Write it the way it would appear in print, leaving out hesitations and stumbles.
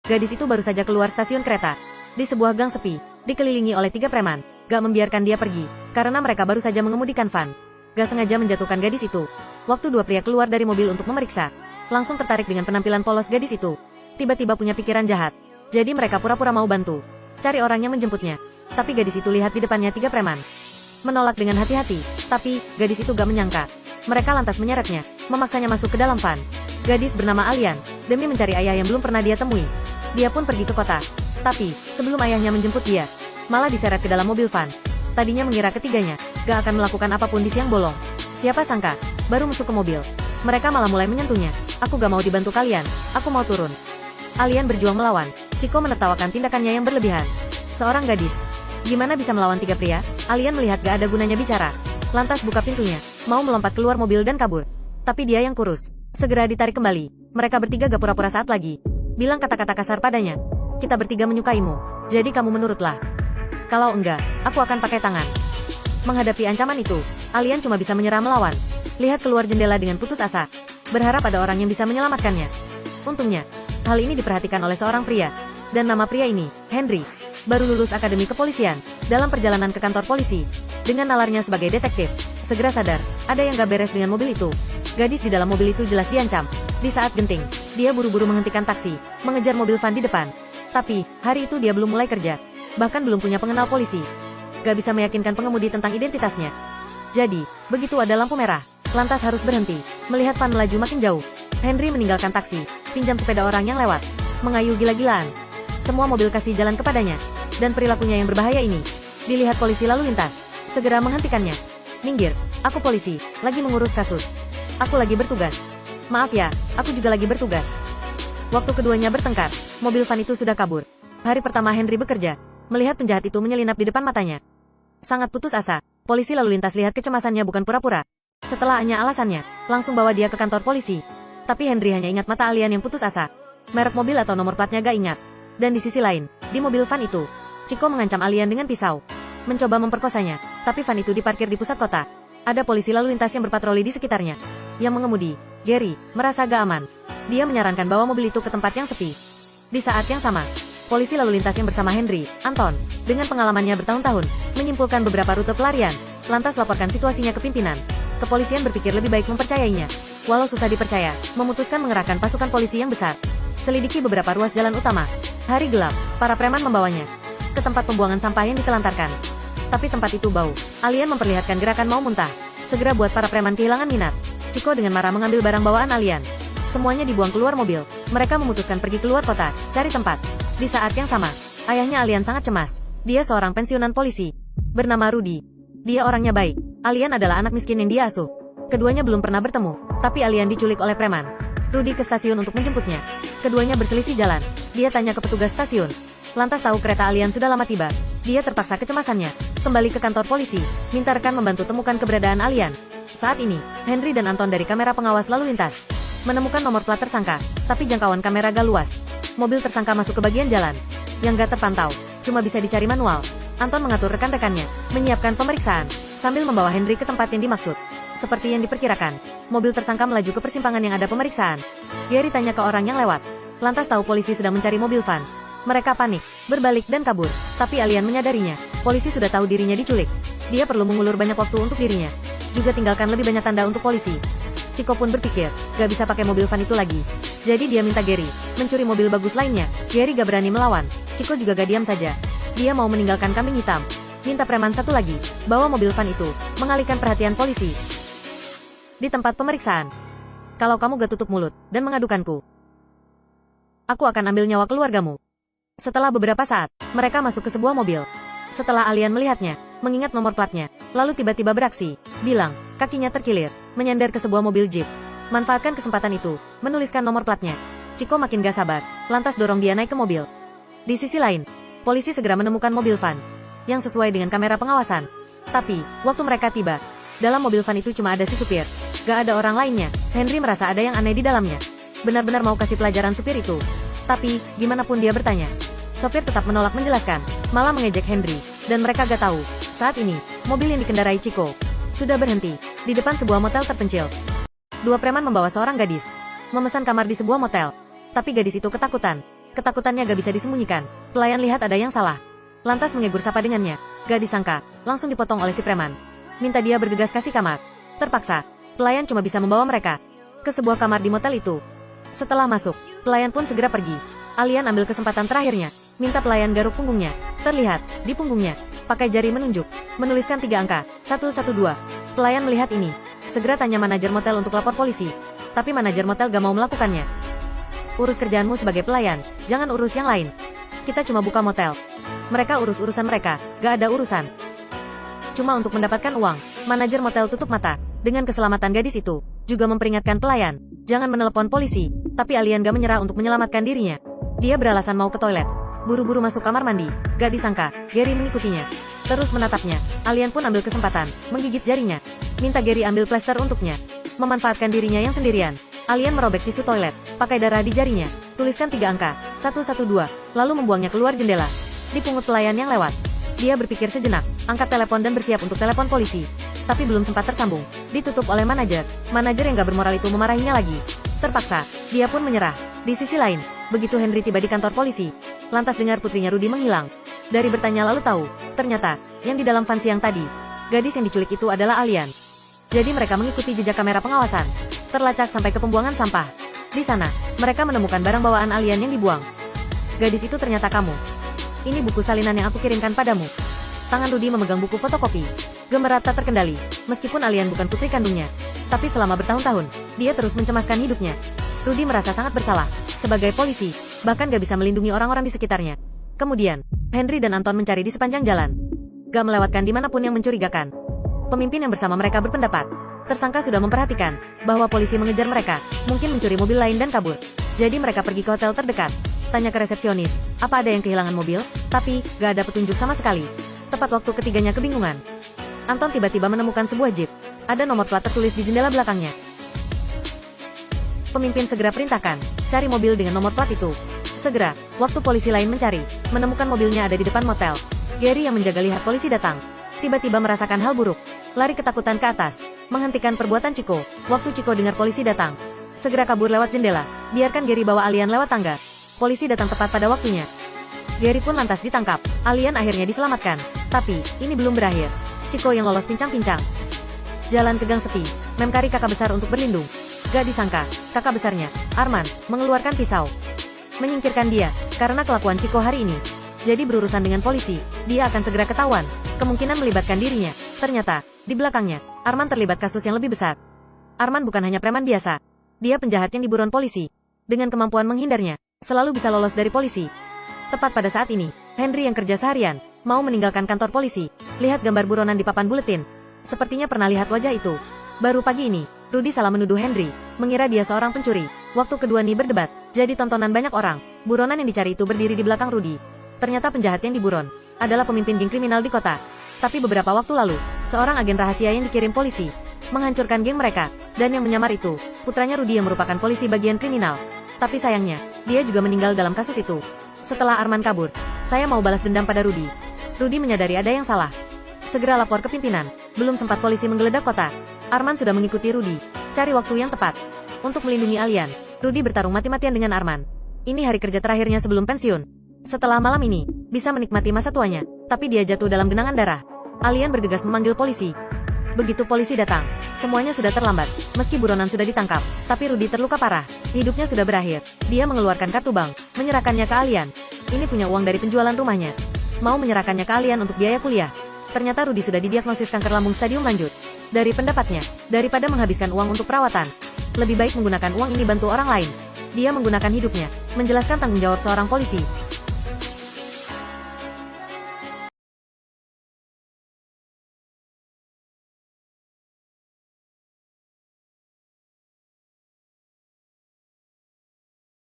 Gadis itu baru saja keluar stasiun kereta. Di sebuah gang sepi, dikelilingi oleh 3 preman. Gak membiarkan dia pergi, karena mereka baru saja mengemudikan van. Gak sengaja menjatuhkan gadis itu. Waktu 2 pria keluar dari mobil untuk memeriksa, langsung tertarik dengan penampilan polos gadis itu. Tiba-tiba punya pikiran jahat. Jadi mereka pura-pura mau bantu cari orang yang menjemputnya. Tapi gadis itu lihat di depannya 3 preman. Menolak dengan hati-hati, tapi gadis itu gak menyangka. Mereka lantas menyeretnya, memaksanya masuk ke dalam van. Gadis bernama Alian, demi mencari ayah yang belum pernah dia temui. Dia pun pergi ke kota. Tapi, sebelum ayahnya menjemput dia, malah diseret ke dalam mobil van. Tadinya mengira ketiganya gak akan melakukan apapun di siang bolong. Siapa sangka, baru masuk ke mobil, mereka malah mulai menyentuhnya. Aku gak mau dibantu kalian, aku mau turun. Alian berjuang melawan. Chico menertawakan tindakannya yang berlebihan. Seorang gadis, gimana bisa melawan 3 pria? Alian melihat gak ada gunanya bicara. Lantas buka pintunya, mau melompat keluar mobil dan kabur. Tapi dia yang kurus, segera ditarik kembali. Mereka bertiga gak pura-pura saat lagi bilang kata-kata kasar padanya. Kita bertiga menyukaimu, jadi kamu menurutlah. Kalau enggak, aku akan pakai tangan. Menghadapi ancaman itu, Alian cuma bisa menyerah melawan. Lihat keluar jendela dengan putus asa, berharap ada orang yang bisa menyelamatkannya. Untungnya, hal ini diperhatikan oleh seorang pria. Dan nama pria ini, Henry, baru lulus akademi kepolisian. Dalam perjalanan ke kantor polisi, dengan nalarnya sebagai detektif, segera sadar, ada yang gak beres dengan mobil itu. Gadis di dalam mobil itu jelas diancam. Di saat genting, dia buru-buru menghentikan taksi, mengejar mobil van di depan. Tapi, hari itu dia belum mulai kerja. Bahkan belum punya pengenal polisi. Gak bisa meyakinkan pengemudi tentang identitasnya. Jadi, begitu ada lampu merah, lantas harus berhenti. Melihat van melaju makin jauh, Henry meninggalkan taksi, pinjam sepeda orang yang lewat, mengayuh gila-gilaan. Semua mobil kasih jalan kepadanya. Dan perilakunya yang berbahaya ini dilihat polisi lalu lintas, segera menghentikannya. Minggir, aku polisi, lagi mengurus kasus. Aku lagi bertugas. Maaf ya, aku juga lagi bertugas. Waktu keduanya bertengkar, mobil van itu sudah kabur. Hari pertama Henry bekerja, melihat penjahat itu menyelinap di depan matanya. Sangat putus asa, polisi lalu lintas lihat kecemasannya bukan pura-pura. Setelah Anya alasannya, langsung bawa dia ke kantor polisi. Tapi Henry hanya ingat mata Alian yang putus asa. Merek mobil atau nomor platnya gak ingat. Dan di sisi lain, di mobil van itu, Chico mengancam Alian dengan pisau. Mencoba memperkosanya, tapi van itu diparkir di pusat kota. Ada polisi lalu lintas yang berpatroli di sekitarnya. Yang mengemudi, Gary, merasa gak aman. Dia menyarankan bawa mobil itu ke tempat yang sepi. Di saat yang sama, polisi lalu lintas yang bersama Henry, Anton, dengan pengalamannya bertahun-tahun, menyimpulkan beberapa rute pelarian, lantas laporkan situasinya ke pimpinan. Kepolisian berpikir lebih baik mempercayainya. Walau susah dipercaya, memutuskan mengerahkan pasukan polisi yang besar. Selidiki beberapa ruas jalan utama. Hari gelap, para preman membawanya ke tempat pembuangan sampah yang ditelantarkan. Tapi tempat itu bau. Alian memperlihatkan gerakan mau muntah. Segera buat para preman kehilangan minat. Chico dengan marah mengambil barang bawaan Alian. Semuanya dibuang keluar mobil. Mereka memutuskan pergi keluar kota, cari tempat. Di saat yang sama, ayahnya Alian sangat cemas. Dia seorang pensiunan polisi, bernama Rudy. Dia orangnya baik. Alian adalah anak miskin yang dia asuh. Keduanya belum pernah bertemu, tapi Alian diculik oleh preman. Rudy ke stasiun untuk menjemputnya. Keduanya berselisih jalan. Dia tanya ke petugas stasiun. Lantas tahu kereta Alian sudah lama tiba. Dia terpaksa kecemasannya kembali ke kantor polisi, minta rekan membantu temukan keberadaan Alian. Saat ini, Henry dan Anton dari kamera pengawas lalu lintas menemukan nomor plat tersangka, tapi jangkauan kamera gak luas. Mobil tersangka masuk ke bagian jalan yang gak terpantau, cuma bisa dicari manual. Anton mengatur rekan-rekannya menyiapkan pemeriksaan sambil membawa Henry ke tempat yang dimaksud. Seperti yang diperkirakan, mobil tersangka melaju ke persimpangan yang ada pemeriksaan. Gary tanya ke orang yang lewat, lantas tahu polisi sedang mencari mobil van. Mereka panik, berbalik dan kabur. Tapi Alian menyadarinya, polisi sudah tahu dirinya diculik. Dia perlu mengulur banyak waktu untuk dirinya. Juga tinggalkan lebih banyak tanda untuk polisi. Chico pun berpikir, gak bisa pakai mobil van itu lagi. Jadi dia minta Gary mencuri mobil bagus lainnya. Gary gak berani melawan. Chico juga gak diam saja. Dia mau meninggalkan kambing hitam. Minta preman satu lagi, bawa mobil van itu, mengalihkan perhatian polisi. Di tempat pemeriksaan, kalau kamu gak tutup mulut dan mengadukanku, aku akan ambil nyawa keluargamu. Setelah beberapa saat, mereka masuk ke sebuah mobil. Setelah Alian melihatnya, mengingat nomor platnya, lalu tiba-tiba beraksi, bilang, kakinya terkilir, menyender ke sebuah mobil jeep. Manfaatkan kesempatan itu, menuliskan nomor platnya. Chico makin gak sabar, lantas dorong dia naik ke mobil. Di sisi lain, polisi segera menemukan mobil van yang sesuai dengan kamera pengawasan. Tapi, waktu mereka tiba, dalam mobil van itu cuma ada si supir. Gak ada orang lainnya. Henry merasa ada yang aneh di dalamnya. Benar-benar mau kasih pelajaran supir itu. Tapi, gimana pun dia bertanya, sopir tetap menolak menjelaskan, malah mengejek Henry. Dan mereka gak tahu, saat ini, mobil yang dikendarai Chico sudah berhenti di depan sebuah motel terpencil. 2 preman membawa seorang gadis memesan kamar di sebuah motel. Tapi gadis itu ketakutan. Ketakutannya gak bisa disembunyikan. Pelayan lihat ada yang salah. Lantas mengegur sapa dengannya. Gak disangka, langsung dipotong oleh si preman. Minta dia bergegas kasih kamar. Terpaksa, pelayan cuma bisa membawa mereka ke sebuah kamar di motel itu. Setelah masuk, pelayan pun segera pergi. Alian ambil kesempatan terakhirnya. Minta pelayan garuk punggungnya. Terlihat, di punggungnya, pakai jari menunjuk, menuliskan 3 angka, 112. Pelayan melihat ini. Segera tanya manajer motel untuk lapor polisi. Tapi manajer motel gak mau melakukannya. Urus kerjaanmu sebagai pelayan, jangan urus yang lain. Kita cuma buka motel. Mereka urus urusan mereka, gak ada urusan. Cuma untuk mendapatkan uang, manajer motel tutup mata. Dengan keselamatan gadis itu, juga memperingatkan pelayan, jangan menelepon polisi. Tapi Alian gak menyerah untuk menyelamatkan dirinya. Dia beralasan mau ke toilet. Buru-buru masuk kamar mandi. Gak disangka, Gary mengikutinya. Terus menatapnya. Alian pun ambil kesempatan, menggigit jarinya. Minta Gary ambil plester untuknya. Memanfaatkan dirinya yang sendirian. Alian merobek tisu toilet, pakai darah di jarinya. Tuliskan 3 angka, 112, lalu membuangnya keluar jendela. Dipungut pelayan yang lewat. Dia berpikir sejenak, angkat telepon dan bersiap untuk telepon polisi. Tapi belum sempat tersambung, ditutup oleh manajer. Manajer yang gak bermoral itu memarahinya lagi. Terpaksa, dia pun menyerah. Di sisi lain, begitu Henry tiba di kantor polisi, lantas dengar putrinya Rudy menghilang. Dari bertanya lalu tahu, ternyata, yang di dalam van siang tadi, gadis yang diculik itu adalah Alian. Jadi mereka mengikuti jejak kamera pengawasan, terlacak sampai ke pembuangan sampah. Di sana, mereka menemukan barang bawaan Alian yang dibuang. Gadis itu ternyata kamu. Ini buku salinan yang aku kirimkan padamu. Tangan Rudy memegang buku fotokopi. Gemerat tak terkendali, meskipun Alian bukan putri kandungnya. Tapi selama bertahun-tahun, dia terus mencemaskan hidupnya. Rudy merasa sangat bersalah, sebagai polisi, bahkan gak bisa melindungi orang-orang di sekitarnya. Kemudian, Henry dan Anton mencari di sepanjang jalan. Gak melewatkan dimanapun yang mencurigakan. Pemimpin yang bersama mereka berpendapat, tersangka sudah memperhatikan, bahwa polisi mengejar mereka, mungkin mencuri mobil lain dan kabur. Jadi mereka pergi ke hotel terdekat. Tanya ke resepsionis, apa ada yang kehilangan mobil? Tapi, gak ada petunjuk sama sekali. Tepat waktu ketiganya kebingungan. Anton tiba-tiba menemukan sebuah jeep. Ada nomor plat tertulis di jendela belakangnya. Pemimpin segera perintahkan, cari mobil dengan nomor plat itu. Segera, waktu polisi lain mencari, menemukan mobilnya ada di depan motel. Gary yang menjaga lihat polisi datang. Tiba-tiba merasakan hal buruk. Lari ketakutan ke atas, menghentikan perbuatan Chico. Waktu Chico dengar polisi datang, segera kabur lewat jendela. Biarkan Gary bawa Alian lewat tangga. Polisi datang tepat pada waktunya. Gary pun lantas ditangkap. Alian akhirnya diselamatkan. Tapi, ini belum berakhir. Chico yang lolos pincang-pincang. Jalan ke gang sepi, memkari kakak besar untuk berlindung. Gak disangka, kakak besarnya, Arman, mengeluarkan pisau. Menyingkirkan dia, karena kelakuan Chico hari ini. Jadi berurusan dengan polisi, dia akan segera ketahuan. Kemungkinan melibatkan dirinya. Ternyata, di belakangnya, Arman terlibat kasus yang lebih besar. Arman bukan hanya preman biasa. Dia penjahat yang diburon polisi. Dengan kemampuan menghindarnya, selalu bisa lolos dari polisi. Tepat pada saat ini, Henry yang kerja seharian, mau meninggalkan kantor polisi. Lihat gambar buronan di papan buletin. Sepertinya pernah lihat wajah itu. Baru pagi ini, Rudy salah menuduh Henry, mengira dia seorang pencuri. Waktu kedua nih berdebat, jadi tontonan banyak orang. Buronan yang dicari itu berdiri di belakang Rudy. Ternyata penjahat yang diburon adalah pemimpin geng kriminal di kota. Tapi beberapa waktu lalu, seorang agen rahasia yang dikirim polisi menghancurkan geng mereka. Dan yang menyamar itu, putranya Rudy yang merupakan polisi bagian kriminal. Tapi sayangnya, dia juga meninggal dalam kasus itu. Setelah Arman kabur, saya mau balas dendam pada Rudy. Rudy menyadari ada yang salah. Segera lapor ke pimpinan. Belum sempat polisi menggeledah kota, Arman sudah mengikuti Rudy. Cari waktu yang tepat untuk melindungi Alian. Rudy bertarung mati-matian dengan Arman. Ini hari kerja terakhirnya sebelum pensiun. Setelah malam ini, bisa menikmati masa tuanya. Tapi dia jatuh dalam genangan darah. Alian bergegas memanggil polisi. Begitu polisi datang, semuanya sudah terlambat. Meski buronan sudah ditangkap, tapi Rudy terluka parah. Hidupnya sudah berakhir. Dia mengeluarkan kartu bank, menyerahkannya ke Alian. Ini punya uang dari penjualan rumahnya. Mau menyerahkannya ke Alian untuk biaya kuliah. Ternyata Rudy sudah didiagnosis kanker lambung stadium lanjut. Dari pendapatnya, daripada menghabiskan uang untuk perawatan, lebih baik menggunakan uang ini bantu orang lain. Dia menggunakan hidupnya, menjelaskan tanggung jawab seorang polisi.